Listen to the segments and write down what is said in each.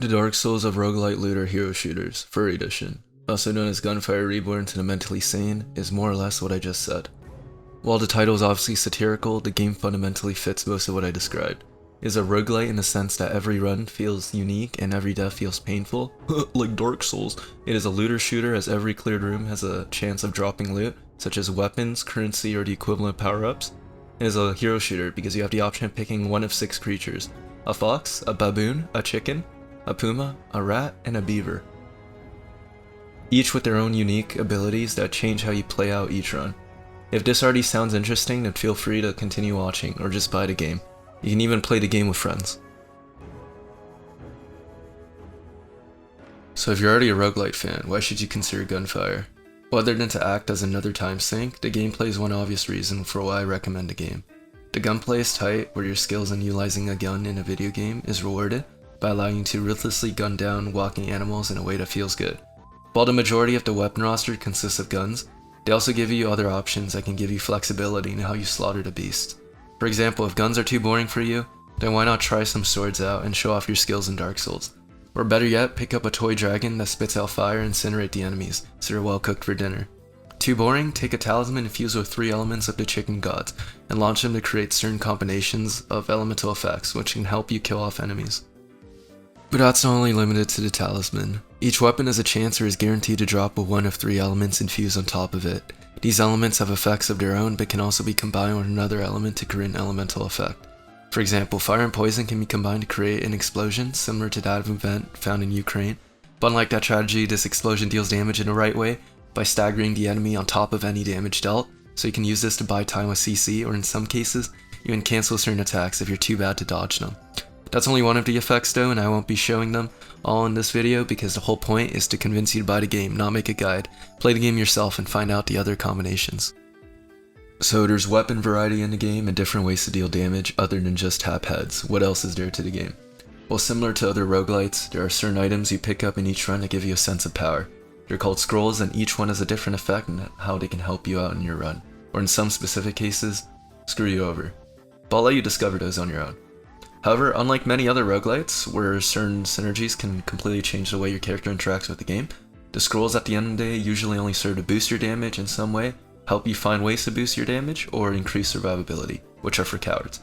The Dark Souls of Roguelite looter hero shooters, FURRY Edition, also known as Gunfire Reborn to the mentally sane, is more or less what I just said. While the title is obviously satirical, the game fundamentally fits most of what I described. It is a roguelite in the sense that every run feels unique and every death feels painful, like Dark Souls. It is a looter shooter as every cleared room has a chance of dropping loot, such as weapons, currency, or the equivalent power-ups. It is a hero shooter because you have the option of picking one of 6 creatures: a fox, a baboon, a chicken, a puma, a rat, and a beaver. Each with their own unique abilities that change how you play out each run. If this already sounds interesting, then feel free to continue watching or just buy the game. You can even play the game with friends. So if you're already a roguelite fan, why should you consider Gunfire? Well, other than to act as another time sink, the gameplay is one obvious reason for why I recommend the game. The gunplay is tight, where your skills in utilizing a gun in a video game is rewarded by allowing you to ruthlessly gun down walking animals in a way that feels good. While the majority of the weapon roster consists of guns, they also give you other options that can give you flexibility in how you slaughter the beast. For example, if guns are too boring for you, then why not try some swords out and show off your skills in Dark Souls? Or better yet, pick up a toy dragon that spits out fire and incinerate the enemies, so you're well cooked for dinner. Too boring? Take a talisman infused with 3 elements of the chicken gods, and launch them to create certain combinations of elemental effects which can help you kill off enemies. But that's not only limited to the talisman. Each weapon has a chance or is guaranteed to drop with one of 3 elements infused on top of it. These elements have effects of their own but can also be combined with another element to create an elemental effect. For example, fire and poison can be combined to create an explosion similar to that event found in Ukraine, but unlike that strategy, this explosion deals damage in the right way by staggering the enemy on top of any damage dealt, so you can use this to buy time with CC, or in some cases, even cancel certain attacks if you're too bad to dodge them. That's only one of the effects though, and I won't be showing them all in this video because the whole point is to convince you to buy the game, not make a guide. Play the game yourself and find out the other combinations. So there's weapon variety in the game and different ways to deal damage other than just tap heads. What else is there to the game? Well, similar to other roguelites, there are certain items you pick up in each run that give you a sense of power. They're called scrolls, and each one has a different effect and how they can help you out in your run, or in some specific cases, screw you over. But I'll let you discover those on your own. However, unlike many other roguelites, where certain synergies can completely change the way your character interacts with the game, the scrolls at the end of the day usually only serve to boost your damage in some way, help you find ways to boost your damage, or increase survivability, which are for cowards.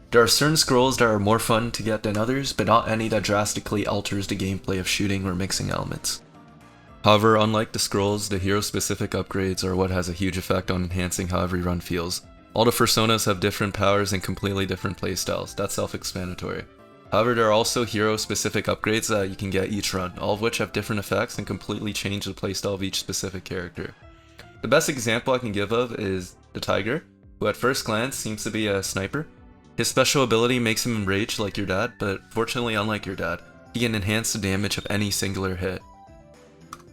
There are certain scrolls that are more fun to get than others, but not any that drastically alters the gameplay of shooting or mixing elements. However, unlike the scrolls, the hero-specific upgrades are what has a huge effect on enhancing how every run feels. All the personas have different powers and completely different playstyles, that's self-explanatory. However, there are also hero-specific upgrades that you can get each run, all of which have different effects and completely change the playstyle of each specific character. The best example I can give of is the Tiger, who at first glance seems to be a sniper. His special ability makes him enraged like your dad, but fortunately unlike your dad, he can enhance the damage of any singular hit.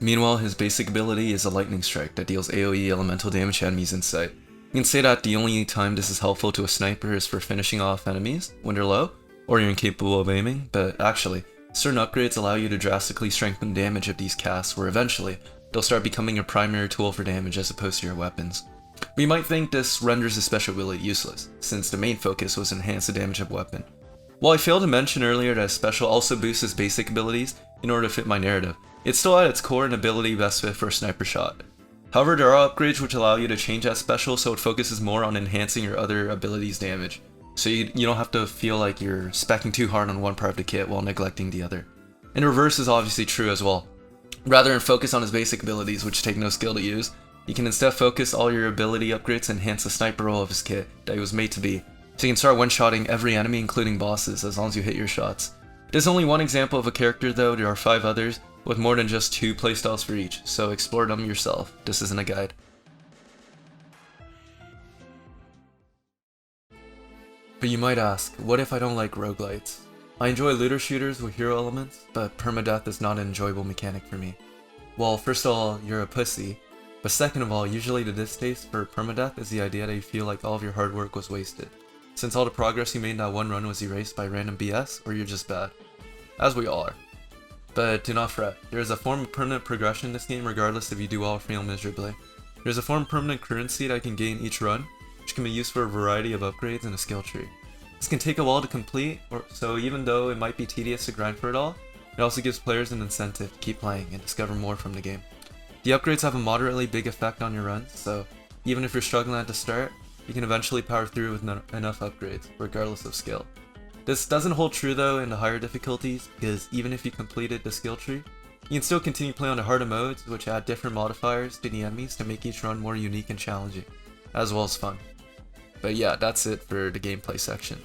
Meanwhile, his basic ability is a lightning strike that deals AoE elemental damage to enemies in sight. You can say that the only time this is helpful to a sniper is for finishing off enemies when they're low, or you're incapable of aiming, but actually, certain upgrades allow you to drastically strengthen damage of these casts, where eventually, they'll start becoming your primary tool for damage as opposed to your weapons. But you might think this renders the special ability useless, since the main focus was to enhance the damage of weapon. While I failed to mention earlier that a special also boosts his basic abilities in order to fit my narrative, it's still at its core an ability best fit for a sniper shot. However, there are upgrades which allow you to change that special so it focuses more on enhancing your other abilities' damage, so you don't have to feel like you're speccing too hard on one part of the kit while neglecting the other. And the reverse is obviously true as well. Rather than focus on his basic abilities, which take no skill to use, you can instead focus all your ability upgrades to enhance the sniper role of his kit that he was made to be, so you can start one-shotting every enemy including bosses as long as you hit your shots. There's only one example of a character though, there are 5 others, with more than just 2 playstyles for each, so explore them yourself. This isn't a guide. But you might ask, what if I don't like roguelites? I enjoy looter shooters with hero elements, but permadeath is not an enjoyable mechanic for me. Well, first of all, you're a pussy, but second of all, usually the distaste for permadeath is the idea that you feel like all of your hard work was wasted, since all the progress you made in that one run was erased by random BS, or you're just bad. As we all are. But do not fret, there is a form of permanent progression in this game regardless if you do well or fail miserably. There is a form of permanent currency that I can gain each run, which can be used for a variety of upgrades and a skill tree. This can take a while to complete, so even though it might be tedious to grind for it all, It also gives players an incentive to keep playing and discover more from the game. The upgrades have a moderately big effect on your runs, so even if you're struggling at the start, you can eventually power through with enough upgrades, regardless of skill. This doesn't hold true though in the higher difficulties, because even if you completed the skill tree, you can still continue playing on the harder modes, which add different modifiers to the enemies to make each run more unique and challenging, as well as fun. But yeah, that's it for the gameplay section.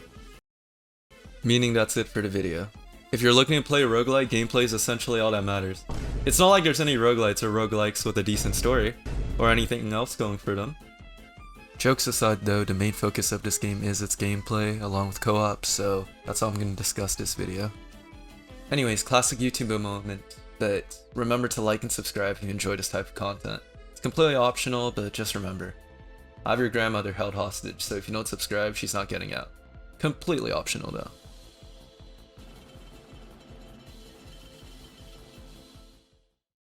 Meaning that's it for the video. If you're looking to play a roguelite, gameplay is essentially all that matters. It's not like there's any roguelites or roguelikes with a decent story, or anything else going for them. Jokes aside though, the main focus of this game is its gameplay, along with co-op, so that's all I'm going to discuss this video. Anyways, classic YouTube moment, but remember to like and subscribe if you enjoy this type of content. It's completely optional, but just remember, I have your grandmother held hostage, so if you don't subscribe, she's not getting out. Completely optional though.